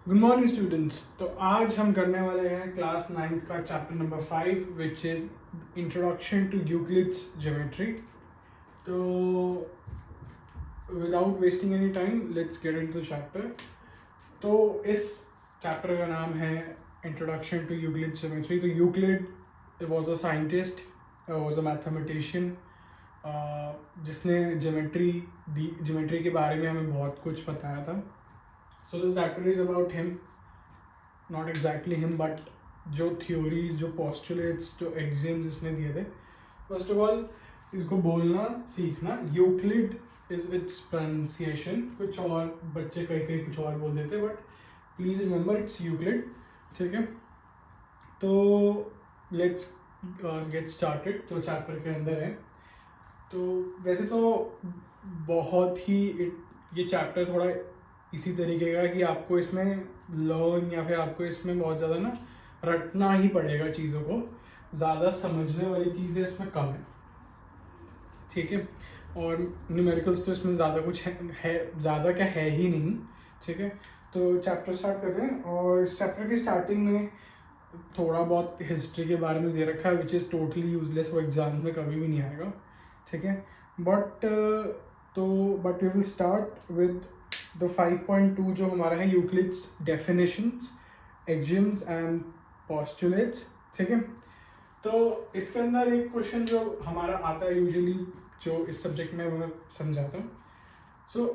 Good morning students. तो आज हम करने वाले हैं क्लास 9th का chapter number 5 which is introduction to Euclid's geometry. तो without wasting any time let's get into the chapter. तो इस चैप्टर का नाम है इंट्रोडक्शन टू यूक्लिड्स ज्योमेट्री। तो Euclid was a scientist, was a mathematician जिसने geometry के बारे में हमें बहुत कुछ बताया था। So the chapter is about him, not exactly him, but जो theories, जो postulates, जो axioms इसने दिए थे। First of all, इसको बोलना सीखना। यूक्लिड is its pronunciation, कुछ और बच्चे कई कुछ और बोल देते, but please remember it's Euclid. ठीक है, तो let's get started। तो चैप्टर के अंदर है। तो वैसे तो बहुत ही ये चैप्टर थोड़ा इसी तरीके का कि आपको इसमें लर्न या फिर आपको इसमें बहुत ज़्यादा ना रटना ही पड़ेगा चीज़ों को, ज़्यादा समझने वाली चीज़ें इसमें कम है। ठीक है, और न्यूमेरिकल्स तो इसमें ज़्यादा कुछ है ज़्यादा क्या है ही नहीं। ठीक है, तो चैप्टर स्टार्ट करते हैं। और इस चैप्टर की स्टार्टिंग में थोड़ा बहुत हिस्ट्री के बारे में दे रखा है विच इज़ टोटली यूजलेस, वो एग्जाम में कभी भी नहीं आएगा। ठीक है, but we will start with the 5.2 जो हमारा है Euclid's definitions, axioms and postulates. ठीक है, तो इसके अंदर एक क्वेश्चन जो हमारा आता है यूजुअली, जो इस सब्जेक्ट में मैं समझाता हूँ। So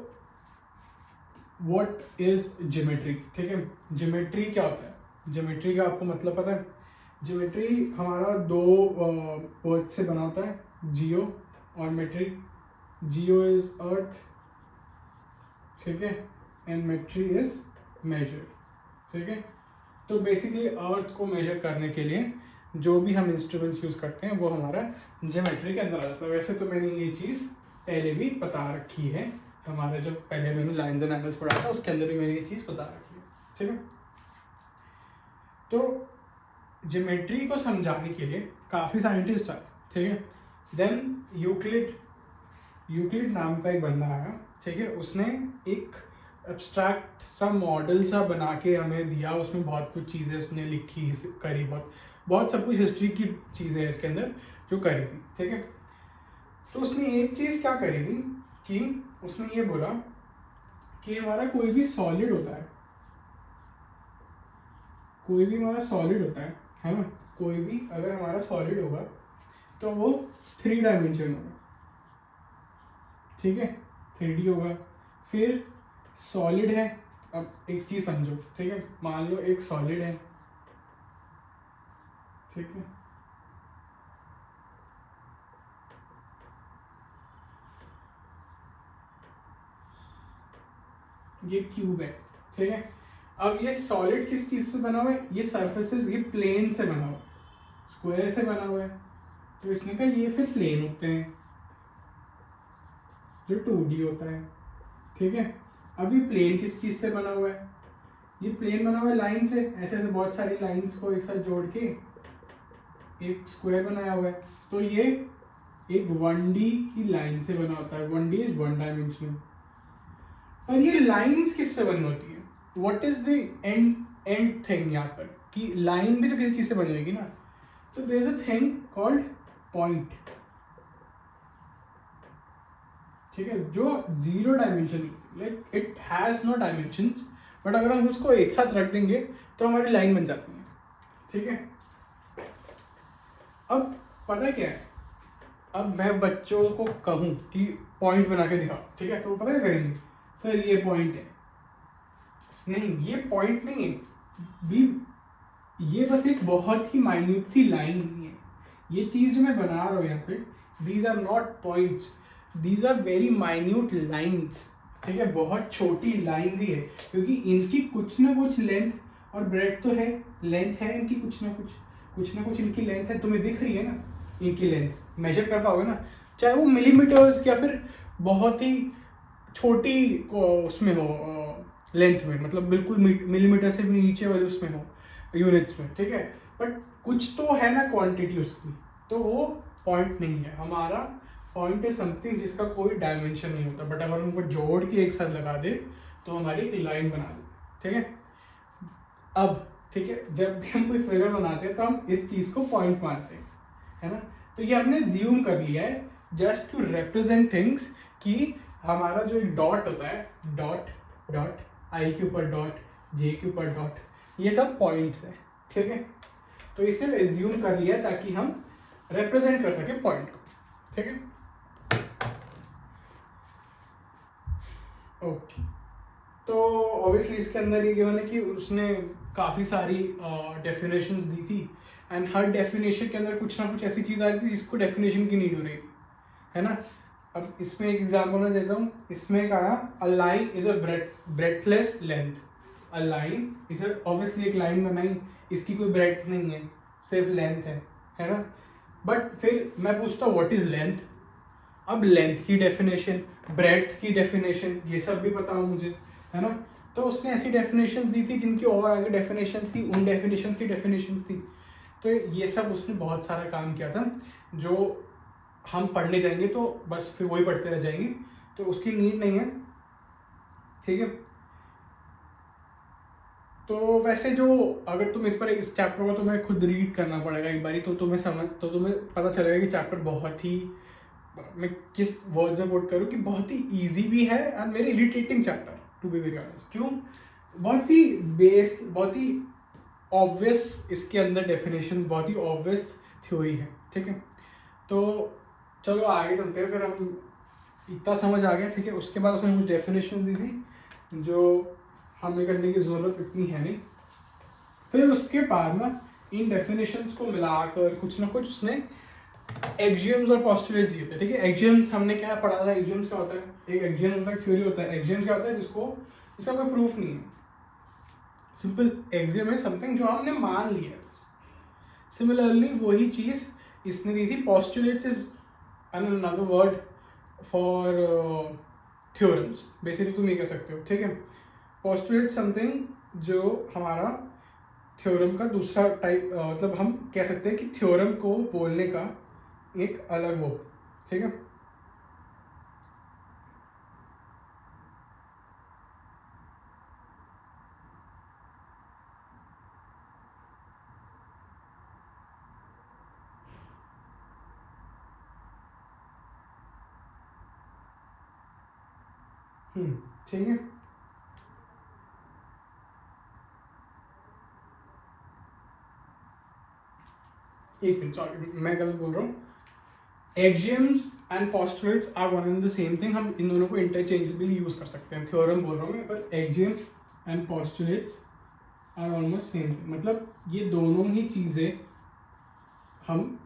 what is geometry? ठीक है, ज्योमेट्री क्या होता है? ज्योमेट्री का आपको मतलब पता है? ज्योमेट्री हमारा दो वर्ड से बना होता है, जियो और मेट्रिक। जियो इज अर्थ, ठीक है, एंड मेट्री इज मेजर। ठीक है, तो बेसिकली अर्थ को मेजर करने के लिए जो भी हम इंस्ट्रूमेंट्स यूज करते हैं वो हमारा ज्योमेट्री के अंदर आ जाता है। वैसे तो मैंने ये चीज़ पहले भी बता रखी है, हमारा जब पहले मैंने लाइंस एंड एंगल्स पढ़ा था उसके अंदर भी मैंने ये चीज़ बता रखी है। ठीक है, तो ज्योमेट्री को समझाने के लिए काफ़ी साइंटिस्ट आए। ठीक है, देन यूक्लिड नाम का एक बंदा आया। ठीक है, उसने एक एब्स्ट्रैक्ट सा मॉडल सा बना के हमें दिया। उसमें बहुत कुछ चीज़ें उसने लिखी करी, बहुत सब कुछ हिस्ट्री की चीज़ें हैं इसके अंदर जो करी थी। ठीक है, तो उसने एक चीज़ क्या करी थी कि उसने ये बोला कि हमारा कोई भी सॉलिड होता है, कोई भी हमारा सॉलिड होता है ना, कोई भी अगर हमारा सॉलिड होगा तो वो 3 डायमेंशन होगा। ठीक है, 3D होगा। फिर सॉलिड है, अब एक चीज समझो। ठीक है, मान लो एक सॉलिड है। ठीक है, ये क्यूब है। ठीक है, अब ये सॉलिड किस चीज से बना हुआ है? ये सरफेसेस, ये प्लेन से बना हुआ है, स्क्वायर से बना हुआ है। तो इसने कहा ये फिर प्लेन होते हैं जो 2D होता है। ठीक है, अब ये प्लेन किस चीज से बना हुआ है? ये प्लेन बना हुआ है लाइन से, ऐसे ऐसे बहुत सारी लाइंस को एक साथ जोड़ के एक स्क्वायर बनाया हुआ है। तो ये एक 1D की लाइन से बना होता है। 1D is 1 dimensional. और ये लाइंस किससे बनी होती है? What is the end thing यहाँ पर, कि लाइन भी तो किसी चीज से बनी होगी ना। तो there is a thing called point. ठीक है, जो 0 dimension, like it has no dimensions, but अगर हम उसको एक साथ रख देंगे तो हमारी लाइन बन जाती है। ठीक है, अब पता क्या है, अब मैं बच्चों को कहूँ कि पॉइंट बना के दिखाओ, ठीक है, तो वो पता क्या करेंगे? सर ये पॉइंट है। नहीं, ये पॉइंट नहीं है भी, ये बस एक बहुत ही माइन्यूट सी लाइन है। ये चीज जो मैं बना रहा हूँ यहाँ पे, these are not points, these are very minute lines. ठीक है, बहुत छोटी लाइन्स ही है, क्योंकि इनकी कुछ ना कुछ लेंथ और ब्रेड तो है, लेंथ है इनकी कुछ ना कुछ इनकी लेंथ है। तुम्हें दिख रही है ना इनकी लेंथ, मेजर कर पाओगे ना, चाहे वो मिलीमीटर्स या फिर बहुत ही छोटी उसमें हो लेंथ में, मतलब बिल्कुल मिलीमीटर से भी नीचे वाले उसमें हो, यूनिट्स में। ठीक है, बट कुछ तो है ना क्वांटिटी उसकी, तो वो पॉइंट नहीं है हमारा। पॉइंट इज समथिंग जिसका कोई डायमेंशन नहीं होता, बट अगर उनको जोड़ के एक साथ लगा दे तो हमारी एक लाइन बना दे। ठीक है, अब ठीक है, जब भी हम कोई फिगर बनाते हैं तो हम इस चीज को पॉइंट मानते हैं, है ना। तो ये हमने ज्यूम कर लिया है जस्ट टू रिप्रेजेंट थिंग्स कि हमारा जो एक डॉट होता है, डॉट डॉट, आई के ऊपर डॉट, जे के ऊपर डॉट, ये सब पॉइंट्स है, ठीक है। तो इसे एज्यूम कर लिया ताकि हम रिप्रेजेंट कर सके पॉइंट को, ठीक है। ओके, तो ऑब्वियसली इसके अंदर ये गिवन है कि उसने काफ़ी सारी डेफिनेशंस दी थी, एंड हर डेफिनेशन के अंदर कुछ ना कुछ ऐसी चीज़ आ रही थी जिसको डेफिनेशन की नीड हो रही थी, है ना। अब इसमें एक एग्जांपल मैं देता हूँ, इसमें एक आया a line is a breathless length. A line is obviously एक लाइन बनाई, इसकी कोई ब्रेथ नहीं है, सिर्फ लेंथ है ना। बट फिर मैं पूछता हूँ व्हाट इज लेंथ। अब लेंथ की डेफिनेशन, ब्रेथ की डेफिनेशन, ये सब भी पता हो मुझे, है ना। तो उसने ऐसी डेफिनेशंस दी थी जिनकी और आगे डेफिनेशंस थी, उन डेफिनेशंस की डेफिनेशंस थी। तो ये सब उसने बहुत सारा काम किया था, जो हम पढ़ने जाएंगे तो बस फिर वही पढ़ते रह जाएंगे, तो उसकी नीड नहीं है, ठीक है। तो वैसे जो अगर तुम इस चैप्टर को तुम्हें खुद रीड करना पड़ेगा एक बारी, तो तुम्हें पता चलेगा कि चैप्टर बहुत ही, मैं किस वर्ड में कोट करूँ कि बहुत ही इजी भी है and very irritating chapter to be very honest. क्यों? बहुत ही ऑब्वियस इसके अंदर डेफिनेशन, बहुत ही ऑब्वियस थ्योरी है, ठीक है। तो चलो आगे चलते हैं, फिर हम इतना समझ आ गया, ठीक है। उसके बाद उसने कुछ डेफिनेशन दी थी जो हमें करने की ज़रूरत इतनी है नहीं। फिर उसके बाद ना इन डेफिनेशंस को मिलाकर कुछ ना कुछ उसने एक्सियम्स और पोस्टुलेट्स दिए थे, ठीक है। एक्सियम्स हमने क्या पढ़ा था, एक्सियम्स क्या होता है, एक एक्सियम होता है, थ्योरी होता है। एक्सियम्स क्या होता है जिसका कोई प्रूफ नहीं है, सिंपल एक्सियम है समथिंग जो हमने मान लिया है बस। सिमिलरली वही चीज़ इसने दी थी, postulates is another word for theorems, basically तुम ये कह सकते हो, ठीक है। पोस्टुलेट समथिंग जो हमारा थ्योरम का दूसरा टाइप, मतलब हम कह सकते हैं कि थ्योरम को बोलने का एक अलग वो, ठीक है। ठीक है। एक मिनट, सॉरी मैं गलत बोल रहा हूँ। Axioms and postulates are one and the same thing, हम इन दोनों को इंटरचेंजेबली यूज कर सकते हैं। थ्योरम बोल रहा हूँ मैं, पर axioms and postulates are almost same thing, मतलब ये दोनों ही चीज़ें हम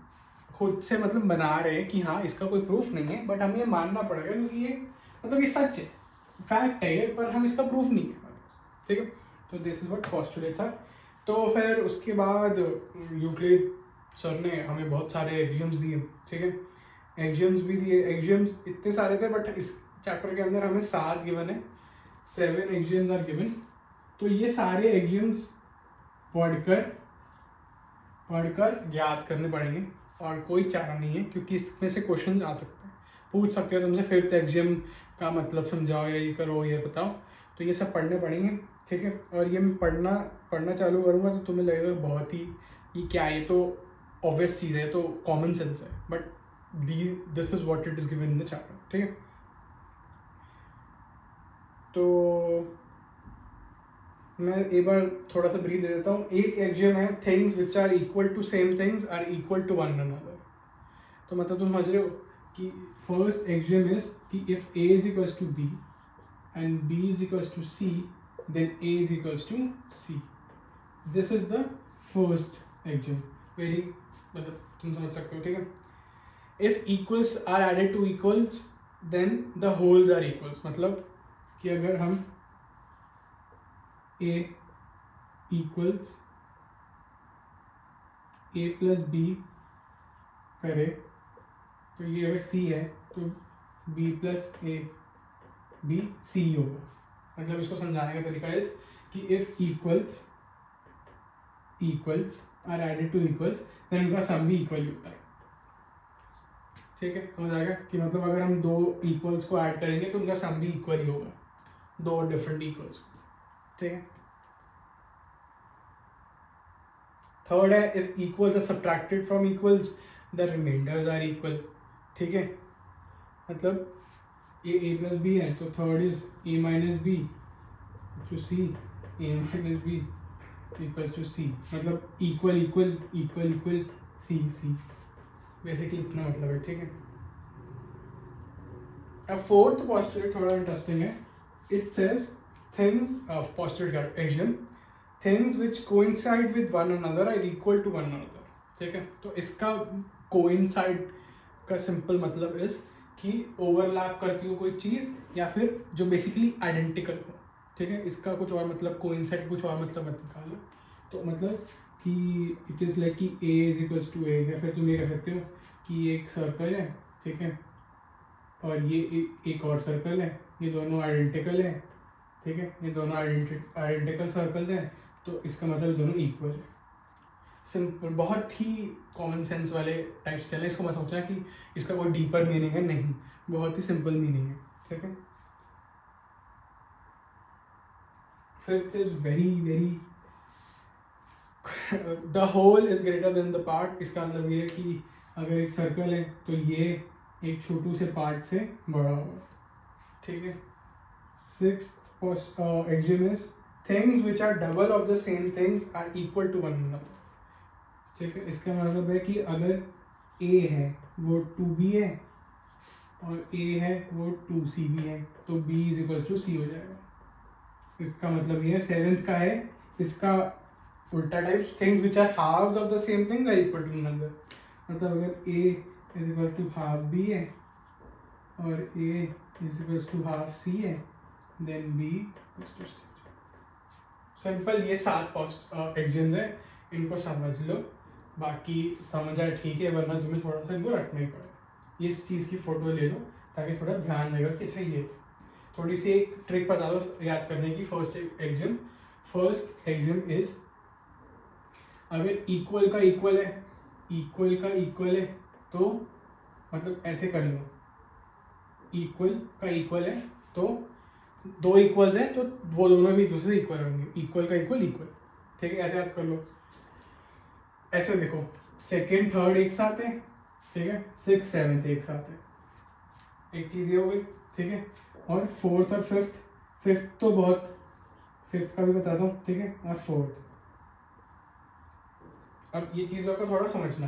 खुद से मतलब बना रहे हैं कि हाँ इसका कोई प्रूफ नहीं है, बट हमें ये मानना पड़ेगा क्योंकि ये मतलब ये सच है, फैक्ट है ये, पर हम इसका प्रूफ नहीं है हमारे पास, ठीक है। तो this is what postulates are. तो फिर उसके बाद यूक्लिड सर ने हमें बहुत सारे एक्सियम्स दिए, ठीक है। एक्सियम्स भी दिए, एक्सियम्स इतने सारे थे, बट इस चैप्टर के अंदर हमें 7 गिवन है, 7 एक्सियम्स आर गिवन। तो ये सारे एक्सियम्स पढ़कर याद करने पड़ेंगे, और कोई चारा नहीं है क्योंकि इसमें से क्वेश्चन आ सकते हैं, पूछ सकते हो तुमसे, फिफ्थ एक्सियम का मतलब समझाओ या ये करो ये बताओ। तो ये सब पढ़ने पड़ेंगे, ठीक है। और ये मैं पढ़ना चालू करूँगा तो तुम्हें लगेगा बहुत ही ये क्या है, ये तो ऑब्वियस चीज़ है, तो कॉमन सेंस है, but this is what it is given in the chapter, ठीक है। तो मैं एक बार थोड़ा सा ब्रीफ दे देता हूँ। एक एक्सियम है things which are equal to same things are equal to one another. तो मतलब तुम समझ रहे हो कि फर्स्ट एक्सियम इज कि if A is equals to B and B is equals to C, then A is equals to C. This is the first axiom, very मतलब तुम समझ सकते हो, ठीक है। If equals are added to equals then the wholes are equals, मतलब कि अगर हम A equals A plus B करे, तो ये अगर सी है तो B plus A B C होगा। मतलब इसको समझाने का तरीका है कि if equals are added to equals then उनका सम भी इक्वल ही होता है, ठीक है। समझ आएगा कि मतलब अगर हम दो इक्वल्स को ऐड करेंगे तो उनका सम भी इक्वल ही होगा, दो डिफरेंट इक्वल्स को, ठीक है। थर्ड है if equals are subtracted from equals the remainders are equal, ठीक है, मतलब ये a प्लस बी है तो third is a minus B to C, a minus B equals to C, मतलब equal equal equal equal C C, basically इतना मतलब है, ठीक है। अब फोर्थ पोस्टुलेट थोड़ा इंटरेस्टिंग है, it says things of postulate axiom, things which coincide with one another are equal to one another, ठीक है। तो इसका कोइंसाइड का सिंपल मतलब इज कि ओवरलैप करती हो कोई चीज़ या फिर जो बेसिकली आइडेंटिकल हो, ठीक है। इसका कुछ और मतलब कोइंसाइड कुछ और मतलब मत निकालो, तो मतलब कि इट इज़ लाइक कि a is equals to a, या फिर तुम ये कह सकते हो कि ये एक सर्कल है, ठीक है, और ये एक और सर्कल है, ये दोनों आइडेंटिकल है, ठीक है, ये दोनों आइडेंटिकल सर्कल्स हैं, तो इसका मतलब दोनों इक्वल है। सिंपल, बहुत ही कॉमन सेंस वाले टाइप्स चले, इसको मत सोचना कि इसका कोई डीपर मीनिंग है, नहीं, बहुत ही सिंपल मीनिंग है, ठीक है। Fifth is very very, the whole is greater than the part, इसका मतलब ये है कि अगर एक सर्कल है तो ये एक छोटू से पार्ट से बड़ा होगा, ठीक है। Sixth axiom is things which are double of the same things are equal to one another, ठीक है। इसका मतलब है कि अगर a है वो 2b है और a है वो 2c भी है, तो b is equal to c हो जाएगा। इसका मतलब ये है। सेवेंथ का है इसका उल्टा type, things which are halves of the same things are equal to one another, मतलब अगर a is equal to half b है और a is equal to half c है, then b is to c। Simple, ये 7 axioms है, इनको समझ लो, बाकी समझ आए ठीक है, वरना तुम्हें थोड़ा सा इनको रटना ही पड़ेगा। इस चीज़ की फोटो ले लो ताकि थोड़ा ध्यान रहेगा कि अच्छा ये थोड़ी सी एक ट्रिक बता दो याद करने की। फर्स्ट एक्सियम इज अगर इक्वल का इक्वल है तो मतलब ऐसे कर लो, इक्वल का इक्वल है तो दो इक्वल्स हैं तो वो दोनों भी एक दूसरे से इक्वल होंगे, इक्वल का इक्वल, ठीक है, ऐसे याद कर लो। ऐसे देखो, सेकेंड थर्ड एक साथ है, ठीक है, सिक्स सेवन्थ एक साथ है, एक चीज़ ये हो गई, ठीक है। और फोर्थ और फिफ्थ तो बहुत, फिफ्थ का भी बताता हूँ, ठीक है, और फोर्थ। अब ये चीज़ों को थोड़ा समझना,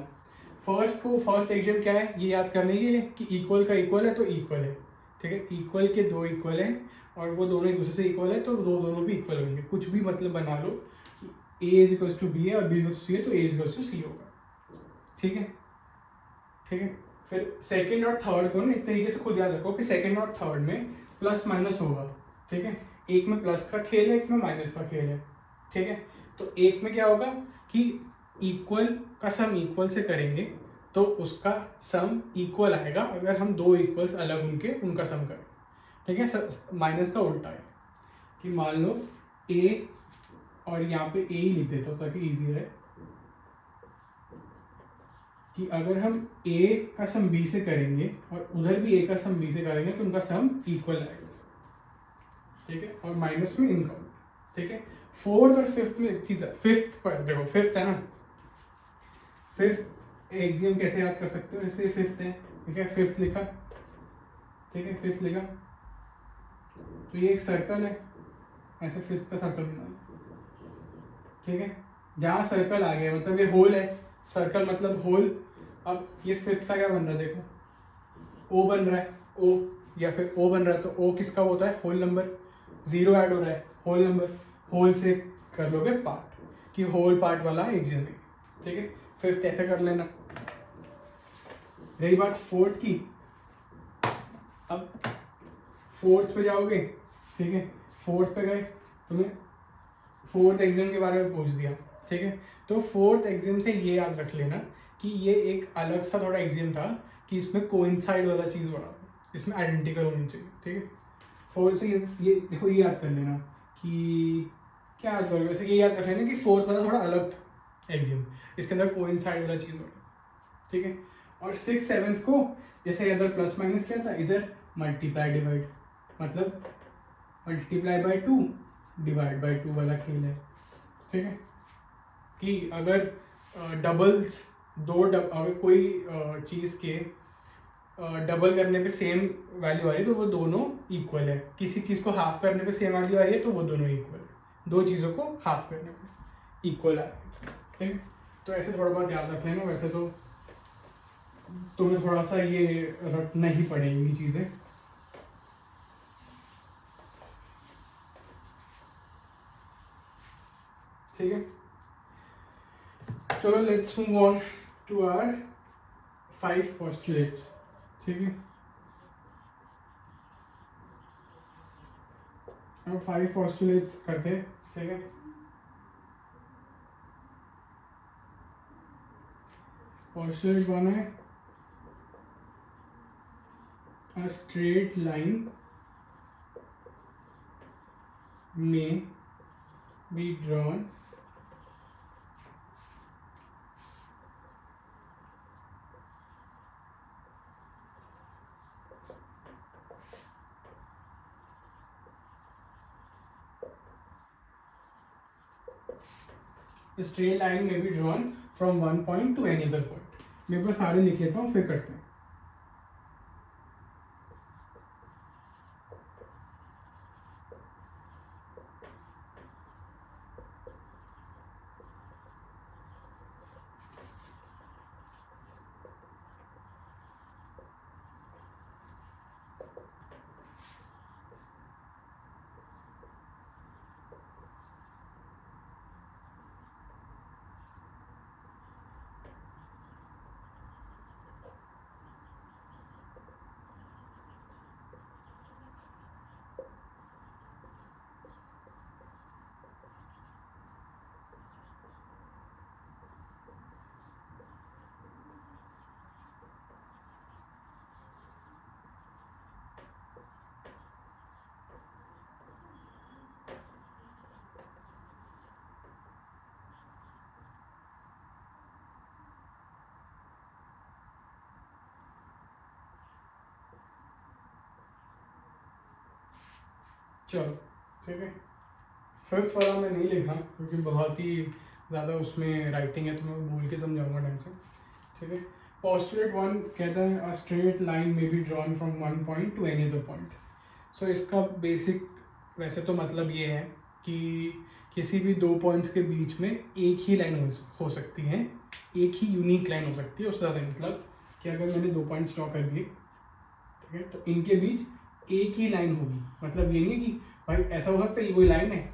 फर्स्ट एक्सियम क्या है ये याद करने के लिए कि इक्वल का इक्वल है तो इक्वल है, ठीक है, इक्वल के दो इक्वल हैं और वो दोनों एक दूसरे से इक्वल है तो दोनों भी इक्वल होंगे। कुछ भी मतलब बना लो कि a is equal to B है और b is equal to C है तो a is equal to C होगा, ठीक है, ठीक है। फिर सेकंड और थर्ड को ना एक तरीके से खुद याद रखो कि सेकंड और थर्ड में प्लस माइनस होगा, ठीक है, एक में प्लस का खेल है, एक में माइनस का खेल है, ठीक है। तो एक में क्या होगा कि इक्वल का सम इक्वल से करेंगे तो उसका सम इक्वल आएगा अगर हम दो इक्वल्स अलग उनका सम करें, ठीक है। माइनस का उल्टा है कि मान लो a और यहाँ पे a ही लिख देता हूँ ताकि इजी रहे, कि अगर हम a का सम b से करेंगे और उधर भी a का सम b से करेंगे तो उनका सम इक्वल आएगा, ठीक है, और माइनस में इनका, ठीक है। फोर्थ और फिफ्थ में एक चीज़ है, फिफ्थ पर देखो, फिफ्थ है ना, फिफ्थ एक्सियम कैसे याद कर सकते हो, जैसे फिफ्थ है, ठीक है, फिफ्थ लिखा, ठीक है, फिफ्थ लिखा तो ये एक सर्कल है, ऐसे फिफ्थ का सर्कल बना लो, ठीक है। जहाँ सर्कल आ गया मतलब ये होल है, सर्कल मतलब होल। अब ये फिफ्थ का क्या बन रहा है, देखो ओ बन रहा है, ओ या फिर ओ बन रहा है, तो ओ किसका होता है, होल नंबर, जीरो ऐड हो रहा है, होल नंबर, होल से कर लोगे पार्ट कि होल पार्ट वाला एक्सियम है, ठीक है। फिफ्थ ऐसे कर लेना। रही बात फोर्थ की, अब फोर्थ पे जाओगे, ठीक है, फोर्थ पे गए, तुम्हें फोर्थ एक्सियम के बारे में पूछ दिया, ठीक है, तो फोर्थ एक्सियम से ये याद रख लेना कि ये एक अलग सा थोड़ा एक्सियम था कि इसमें कोइंसाइड वाला चीज़ हो रहा था, इसमें आइडेंटिकल होनी चाहिए, ठीक है। फोर्थ से ये देखो, ये याद कर लेना कि क्या याद करोगे, वैसे ये याद रख लेना कि फोर्थ वाला थोड़ा अलग था एक्सियम, इसके अंदर कोइंसाइड वाला चीज़ हो रहा है, ठीक है। और सिक्स सेवन्थ को जैसे इधर प्लस माइनस क्या था, इधर मल्टीप्लाई डिवाइड, मतलब मल्टीप्लाई बाय 2 डिवाइड बाय 2 वाला खेल है, ठीक है, कि अगर डबल्स अगर कोई चीज़ के डबल करने पे सेम वैल्यू आ रही है तो वो दोनों इक्वल है, किसी चीज़ को हाफ करने पे सेम वैल्यू आ रही है तो वो दोनों इक्वल है, दो चीज़ों को हाफ करने पे इक्वल आ रही है, ठीक है। तो ऐसे थोड़ा बहुत याद रख लेना, वैसे तो तुम्हें थोड़ा सा ये रटना ही पड़ेगी चीज़ें। ठीक है, चलो let's move on to our 5 postulates। ठीक है, अब 5 postulates करते हैं। ठीक है, postulate 1 है a straight line may be drawn straight line may be drawn from one point to any other point. मैं बस सारे लिख लेता हूँ फिर करते हैं। चलो ठीक है, फर्स्ट वाला मैं नहीं लिखा क्योंकि बहुत ही ज़्यादा उसमें राइटिंग है, तो मैं बोल के समझाऊंगा ढंग से। ठीक है, पोस्टुलेट 1 कहता है a straight line may be drawn from one point to any other point. So इसका बेसिक वैसे तो मतलब ये है कि किसी भी दो पॉइंट्स के बीच में एक ही लाइन हो सकती है, एक ही यूनिक लाइन हो सकती है। उससे ज़्यादा मतलब कि अगर मैंने दो पॉइंट्स ड्रॉ कर दिए, ठीक है, तो इनके बीच एक ही लाइन होगी। मतलब ये नहीं कि भाई ऐसा हो सकता है ये कोई लाइन है,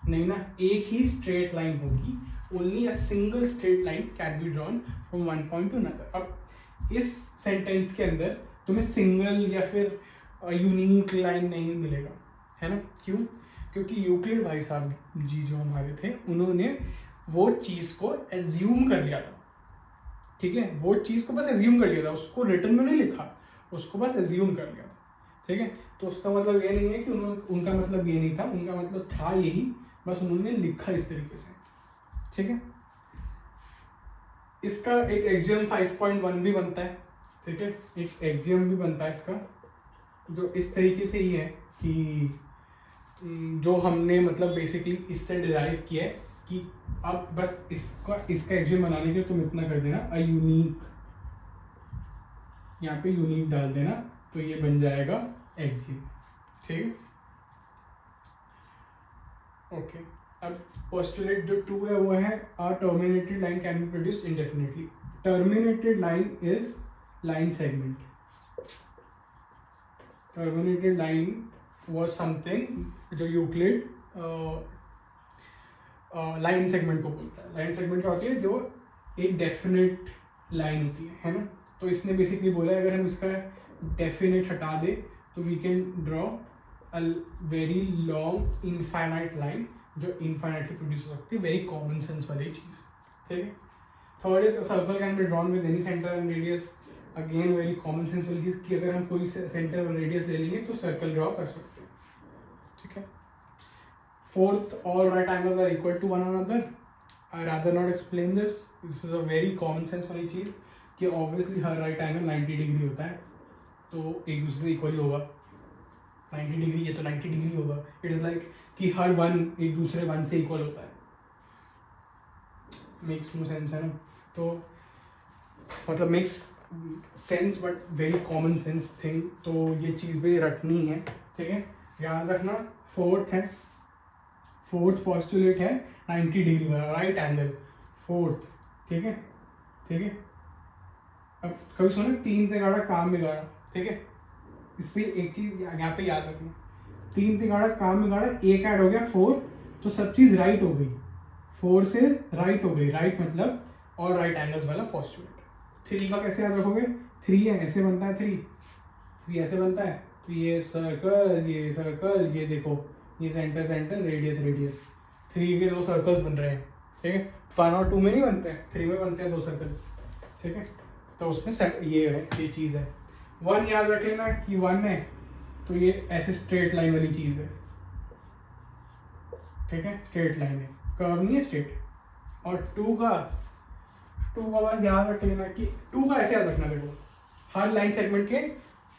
नहीं ना, एक ही स्ट्रेट लाइन होगी। Only a single straight line can B drawn from one point to another. अब इस सेंटेंस के अंदर तुम्हें सिंगल या फिर यूनिक लाइन नहीं मिलेगा, है ना। क्यों? क्योंकि यूक्लिड भाई साहब जी जो हमारे थे, उन्होंने वो चीज़ को एज्यूम कर लिया था। ठीक है, वो चीज़ को बस एज्यूम कर लिया था, उसको रिटर्न में नहीं लिखा, उसको बस एज्यूम कर लिया था। ठीक है, तो उसका मतलब ये नहीं है कि उनका मतलब ये नहीं था, उनका मतलब था यही, बस उन्होंने लिखा इस तरीके से। ठीक है, इसका एक एक्सियम 5.1 भी बनता है। ठीक है, एक एक्सियम भी बनता है इसका, जो इस तरीके से ही है कि जो हमने मतलब बेसिकली इससे डिराइव किया है कि अब बस इसका एक्सियम बनाने के लिए तुम इतना कर देना, अ यूनिक, यहाँ पे यूनिक डाल देना, तो ये बन जाएगा एक्सियम। ठीक है, ओके। अब पोस्टुलेट जो 2 है वो है a terminated line can be produced indefinitely. Terminated line is line segment. Terminated line was something जो यूक्लिड लाइन सेगमेंट को बोलता है। लाइन सेगमेंट क्या होती है? जो एक डेफिनेट लाइन होती है ना। तो इसने बेसिकली बोला है अगर हम इसका डेफिनेट हटा दे तो we can draw a very long infinite line जो इनफाइनाइटली प्रोड्यूस हो सकती है, वेरी कॉमन सेंस वाली चीज़। ठीक है, third is a circle can be drawn with any centre and radius. Again very common sense वाली चीज़ कि अगर हम कोई सेंटर और रेडियस ले लेंगे तो सर्कल ड्रॉ कर सकते हैं। ठीक है, fourth, all right angles are equal to one another. I rather not explain this. This is a very common sense वाली चीज़ कि obviously हर right angle 90 डिग्री होता है, तो एक दूसरे से इक्वल होगा। 90 डिग्री है तो 90 डिग्री होगा। इट इज़ लाइक कि हर वन एक दूसरे वन से इक्वल होता है। मेक्स नो सेंस है ना, तो मतलब makes sense but very common sense thing, तो ये चीज़ भी रटनी है, ठीक है। याद रखना फोर्थ पॉस्टुलेट है 90 डिग्री वाला राइट एंगल, फोर्थ, ठीक है, ठीक है। अब कभी सुना 3 तिगाड़ा काम बिगाड़ा, ठीक है, इससे एक चीज यहाँ पे याद रखना, 3 तिगाड़ा काम बिगाड़ा, एक ऐड हो गया 4, तो सब चीज राइट हो गई, 4 से राइट हो गई, राइट मतलब और राइट एंगल्स वाला पॉस्टुलेट। 3 का कैसे याद रखोगे, 3 है ऐसे बनता है, 3 ऐसे बनता है, तो ये सर्कल, ये देखो ये सेंटर रेडियस, 3 के 2 सर्कल्स बन रहे हैं, ठीक है। 1 और 2 में नहीं बनते हैं, 3 में बनते हैं 2 सर्कल्स, ठीक है। तो उसमें ये है, ये चीज़ है। 1 याद रख लेना कि 1 है तो ये ऐसे स्ट्रेट लाइन वाली चीज़ है, ठीक है, स्ट्रेट लाइन है, कर्व नहीं है, स्ट्रेट। और 2 का बस याद रख लेना कि 2 का ऐसे याद रखना, देखो हर लाइन सेगमेंट के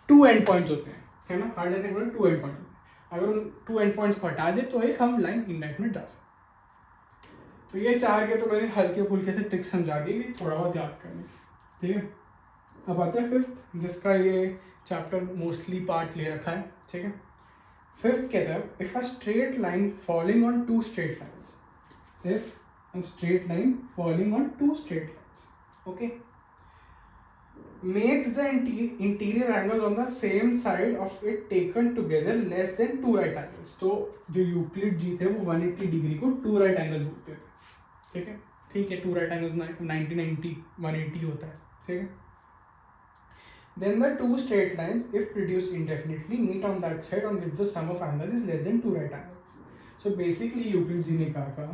2 एंड पॉइंट्स होते हैं, है ना, हर लाइन सेगमेंट में 2 एंड पॉइंट होते हैं। अगर उन 2 एंड पॉइंट्स को हटा दे तो एक हम लाइन इनडायरेक्ट में डाल सकते। तो ये 4 के तो मैंने हल्के फुल्के से ट्रिक्स समझा दी कि थोड़ा बहुत याद करने, ठीक है। अब आता है 5th, जिसका ये चैप्टर मोस्टली पार्ट ले रखा है, ठीक है। 5th कहता है if a straight line falling on 2 straight lines, if a straight line falling on 2 straight lines, okay, makes the interior angles on the same side of it taken together less than 2 right angles। तो जो Euclid जी थे वो 180 degree को 2 right angles बोलते थे, ठीक है, ठीक है, 2 राइट एंगल्स 90 180 होता है, ठीक है। Then the 2 straight lines if produced indefinitely meet on that side on which the sum of angles is less than 2 right angles। So basically Euclid ji ने कहा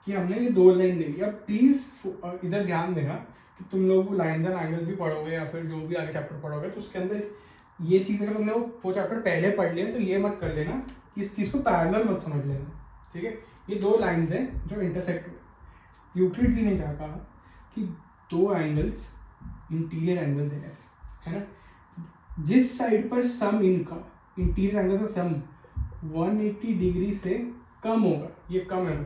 कि हमने ये 2 लाइन ले ली। अब प्लीज इधर ध्यान देना कि तुम लोग लाइन्स एंड एंगल्स भी पढ़ोगे या फिर जो भी आगे चैप्टर पढ़ोगे तो उसके अंदर ये चीज़ अगर तुमने वो चैप्टर पहले पढ़ लिया तो ये मत कर लेना कि इस चीज़ को पैरेलल मत समझ लेना, ठीक है। ये 2 लाइन्स हैं जो इंटरसेक्ट हुए। यूक्लिड जी ने क्या कहा कि 2 एंगल्स इंटीरियर एंगल्स हैं ऐसे, है ना, जिस साइड पर सम इनका इंटीरियर एंगल का सम 180 डिग्री से कम होगा, ये कम है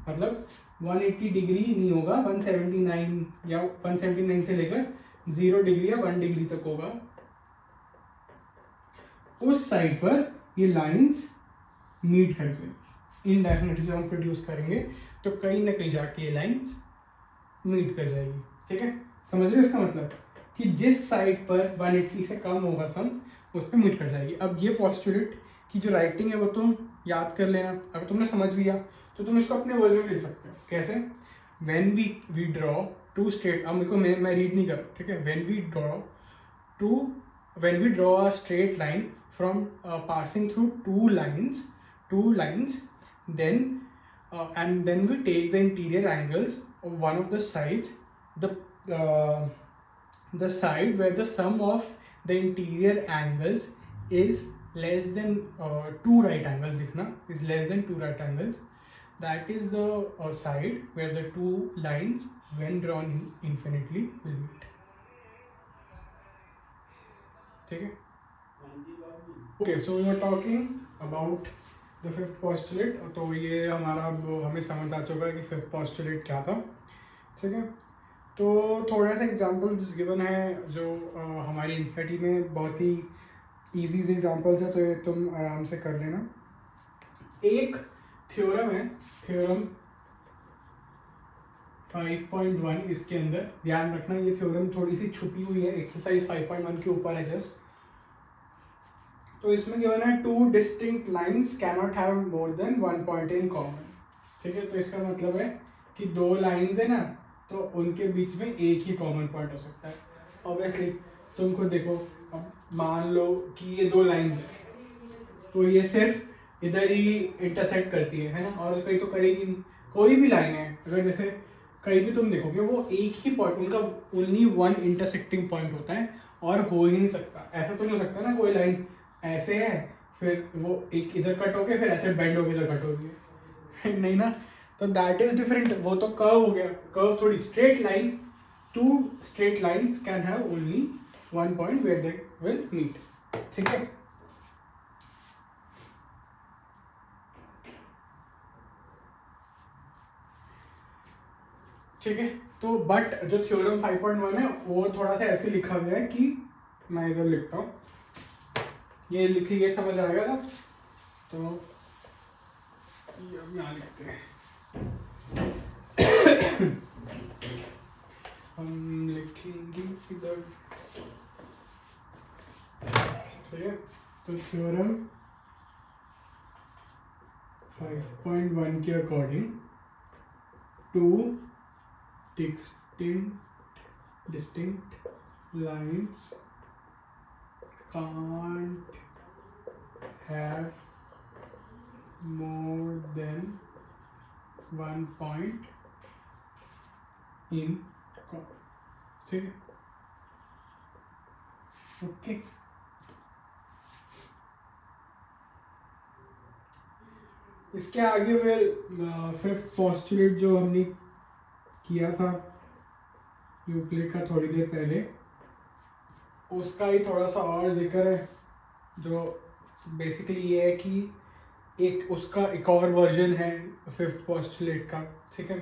मतलब 180 डिग्री नहीं होगा, 179 या 179 से लेकर 0 डिग्री या 1 डिग्री तक होगा, उस साइड पर ये लाइंस मीट कर जाएगी। इनडेफिनिटली जब हम प्रोड्यूस करेंगे तो कहीं ना कहीं जाके ये लाइंस मीट कर जाएगी, ठीक है। समझ रहे हो इसका मतलब कि जिस साइड पर 180 से कम होगा सम उस पर मीट कर जाएगी। अब ये पॉस्टुलेट की जो राइटिंग है वो तुम याद कर लेना, अगर तुमने समझ लिया तो तुम इसको अपने वर्ड में ले सकते हो। कैसे, व्हेन वी ड्रॉ 2 स्ट्रेट, अब मेरे को मैं रीड नहीं कर रहा, ठीक है। When we draw a straight line from passing through 2 lines then and then we take the interior angles of one of the sides, the side where the sum of the interior angles is less than 2 right angles, लिखना is less than 2 right angles, that is the side where the 2 lines when drawn infinitely will meet, ठीक है। Okay, so we were talking about the 5th postulate, तो ये हमारा हमें समझ आ चुका है कि 5th postulate क्या था, ठीक है। तो थोड़ा सा एग्जांपल्स गिवन है जो हमारी एनसीईआरटी में बहुत ही इजी से एग्जांपल्स है, तो ये तुम आराम से कर लेना। एक थ्योरम है, थ्योरम 5.1, इसके अंदर ध्यान रखना ये थ्योरम थोड़ी सी छुपी हुई है, एक्सरसाइज 5.1 के ऊपर है जस्ट। तो इसमें गिवन है 2 distinct lines can not have more than 1 point in common, ठीक है। तो इसका मतलब है कि 2 लाइंस है ना, तो उनके बीच में एक ही कॉमन पॉइंट हो सकता है। ऑब्वियसली तुम खुद देखो, अब मान लो कि ये 2 लाइंस है तो ये सिर्फ इधर ही इंटरसेक्ट करती है ना, और कहीं तो करेगी नहीं। कोई भी लाइन है अगर जैसे कहीं भी तुम देखोगे वो एक ही पॉइंट, उनका ओनली 1 इंटरसेक्टिंग पॉइंट होता है और हो ही नहीं सकता। ऐसा तो नहीं हो सकता ना कोई लाइन ऐसे है फिर वो एक इधर कट हो गया फिर ऐसे बेंड हो गया इधर कट हो गया नहीं ना, तो दैट इज डिफरेंट, वो तो कर्व हो गया, कर्व थोड़ी straight line. 2 straight lines can have only 1 point where they will meet, ठीक है। ठीक है। तो बट जो थ्योरम 5.1 है वो थोड़ा सा ऐसे लिखा गया है कि मैं इधर लिखता हूँ, ये लिख लीजिए, समझ आएगा ना। तो ये हम यहाँ लिखते हैं, हम लिखेंगे इधर, ठीक है। तो थ्योरम 5.1 के according to distinct lines can't have more than one point in common, ठीक है। ओके, इसके आगे फिर फिफ्थ पोस्टुलेट जो हमने किया था यूक्लिड का थोड़ी देर पहले, उसका ही थोड़ा सा और जिक्र है, जो बेसिकली ये है कि एक उसका एक और वर्जन है फिफ्थ पोस्टुलेट का, ठीक है।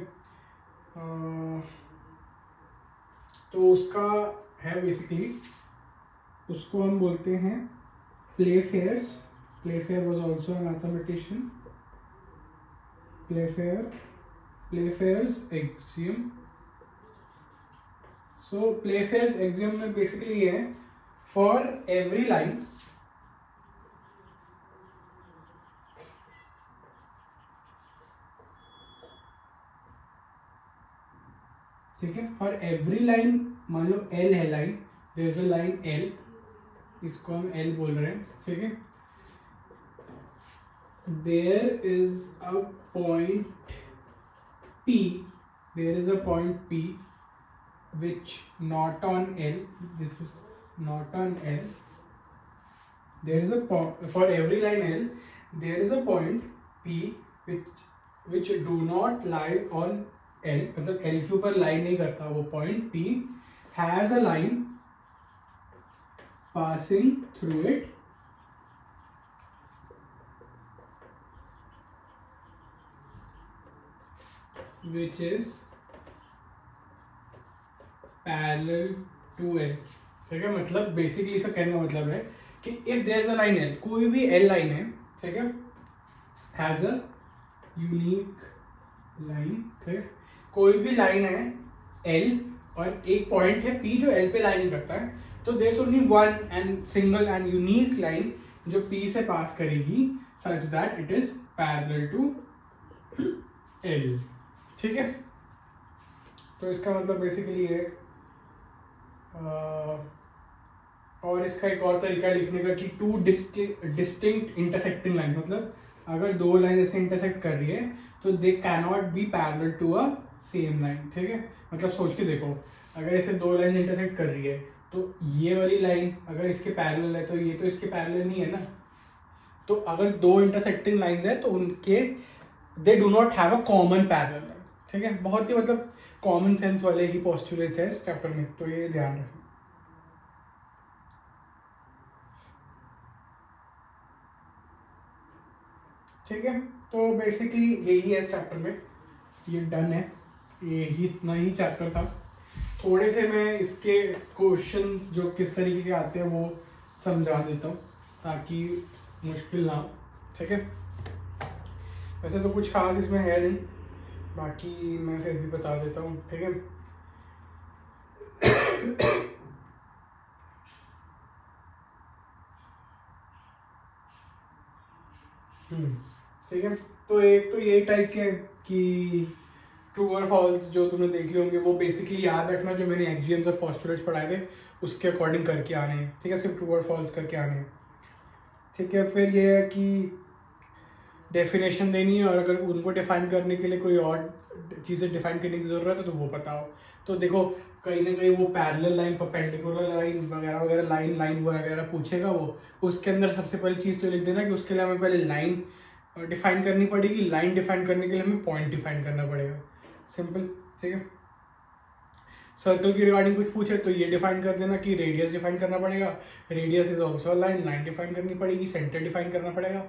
तो उसका है बेसिकली, उसको हम बोलते हैं Playfair's. Playfair was also a mathematician. Playfair's axiom. So Playfair's axiom में बेसिकली ये है, फॉर एवरी लाइन, ठीक है, फॉर एवरी लाइन, मान लो एल है line, there is a line L, इसको हम एल बोल रहे हैं, ठीक है। There is a point P, there is a point P which not on L, this is not on L, there is a point, for every line L there is a point P which do not lie on L, मतलब L के ऊपर lie नहीं करता वो point P, has a line passing through it which is parallel to L, ठीक है। मतलब basically इसका कहने का मतलब है कि if there is a line L, कोई भी L लाइन है, ठीक है, हैज अ यूनिक लाइन, ठीक है, कोई भी लाइन है L और एक पॉइंट है P जो L पे लाइन नहीं करता है, तो there is only one and single and unique line जो P से पास करेगी such that it is parallel to L, ठीक है। तो इसका मतलब बेसिकली ये, और इसका एक और तरीका लिखने का कि टू डिस्टिंक्ट इंटरसेक्टिंग लाइन, मतलब अगर दो लाइन ऐसे इंटरसेक्ट कर रही है तो they can not be parallel to a same line, ठीक है। मतलब सोच के देखो, अगर ऐसे दो लाइन इंटरसेक्ट कर रही है तो ये वाली लाइन अगर इसके पैरेलल है तो ये तो इसके पैरेलल नहीं है ना। तो अगर दो इंटरसेक्टिंग लाइंस है तो उनके they do not have a common parallel line, ठीक है। बहुत ही मतलब कॉमन सेंस वाले ही पोस्टुलेट्स है इस चैप्टर में, तो ये ध्यान रखें, ठीक है। तो बेसिकली यही है इस चैप्टर में, ये डन है, यही इतना ही चैप्टर था। थोड़े से मैं इसके क्वेश्चंस जो किस तरीके के आते हैं वो समझा देता हूँ ताकि मुश्किल ना हो, ठीक है। वैसे तो कुछ खास इसमें है नहीं, बाकी मैं फिर भी बता देता हूँ, ठीक है। ठीक है। तो एक तो ये टाइप के कि ट्रू और फॉल्स जो तुमने देख लिए होंगे वो बेसिकली याद रखना, जो मैंने एक्सियम्स और पोस्टुलेट्स पढ़ाए थे उसके अकॉर्डिंग करके आने हैं, ठीक है। सिर्फ ट्रू और फॉल्स करके आने हैं, ठीक है। फिर ये है कि डेफिनेशन देनी है और अगर उनको डिफाइन करने के लिए कोई और चीज़ें डिफाइन करने की ज़रूरत है तो वो बताओ। तो देखो कहीं ना कहीं वो पैरेलल लाइन, परपेंडिकुलर लाइन वगैरह वगैरह, लाइन वगैरह पूछेगा वो, उसके अंदर सबसे पहली चीज़ तो लिख देना कि उसके लिए हमें पहले लाइन डिफाइन करनी पड़ेगी, लाइन डिफाइन करने के लिए हमें पॉइंट डिफाइन करना पड़ेगा, सिंपल, ठीक है। सर्कल की रिगार्डिंग कुछ पूछे तो ये डिफाइन कर देना कि रेडियस डिफाइन करना पड़ेगा, radius is also line, line define करनी पड़ेगी, सेंटर डिफाइन करना पड़ेगा,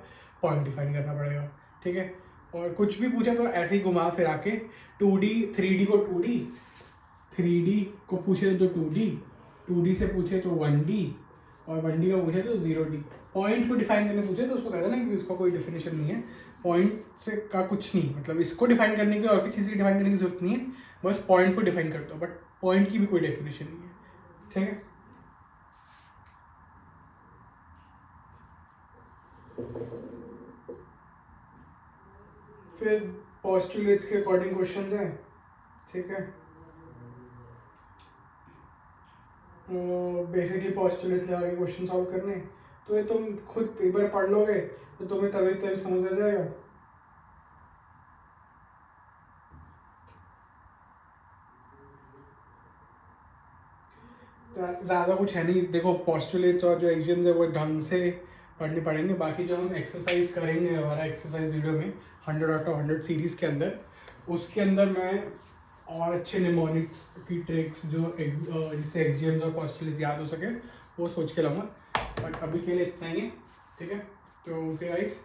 पॉइंट डिफाइन करना पड़ेगा, ठीक है। और कुछ भी पूछे तो ऐसे ही घुमा फिरा के 2D 3D को 2D, 3D को पूछे तो 2D, 2D से पूछे तो 1D और 1D का पूछे तो 0D। पॉइंट को डिफाइन करने पूछे तो उसको कहते हैं ना कि उसका कोई डेफिनेशन नहीं है, पॉइंट से का कुछ नहीं, मतलब इसको डिफाइन करने की और किसी चीज़ की डिफाइन करने की जरूरत नहीं है, बस पॉइंट को डिफाइन करते हो, बट पॉइंट की भी कोई डेफिनेशन नहीं है। ठीक है, फिर पोस्टुलेट्स के अकॉर्डिंग क्वेश्चंस हैं। ठीक है, बेसिकली पोस्टुलेट्स लगा के क्वेश्चन सॉल्व करने, तो ये तुम खुद एक बार पढ़ लोगे तो तुम्हें तभी तभी समझ आ जाएगा। ज़्यादा कुछ है नहीं, देखो पोस्टुलेट्स और जो एक्सियम्स है वो ढंग से पढ़ने पड़ेंगे। बाकी जो हम एक्सरसाइज करेंगे हमारा एक्सरसाइज वीडियो में 100 आउट ऑफ 100 सीरीज़ के अंदर, उसके अंदर मैं और अच्छे निमोनिक्स की ट्रिक्स जो जिससे एक्सियम्स और पोस्टुलेट्स याद हो सके वो सोच के लाऊंगा, बट अभी के लिए इतना ही है। ठीक है, तो फिर गाइस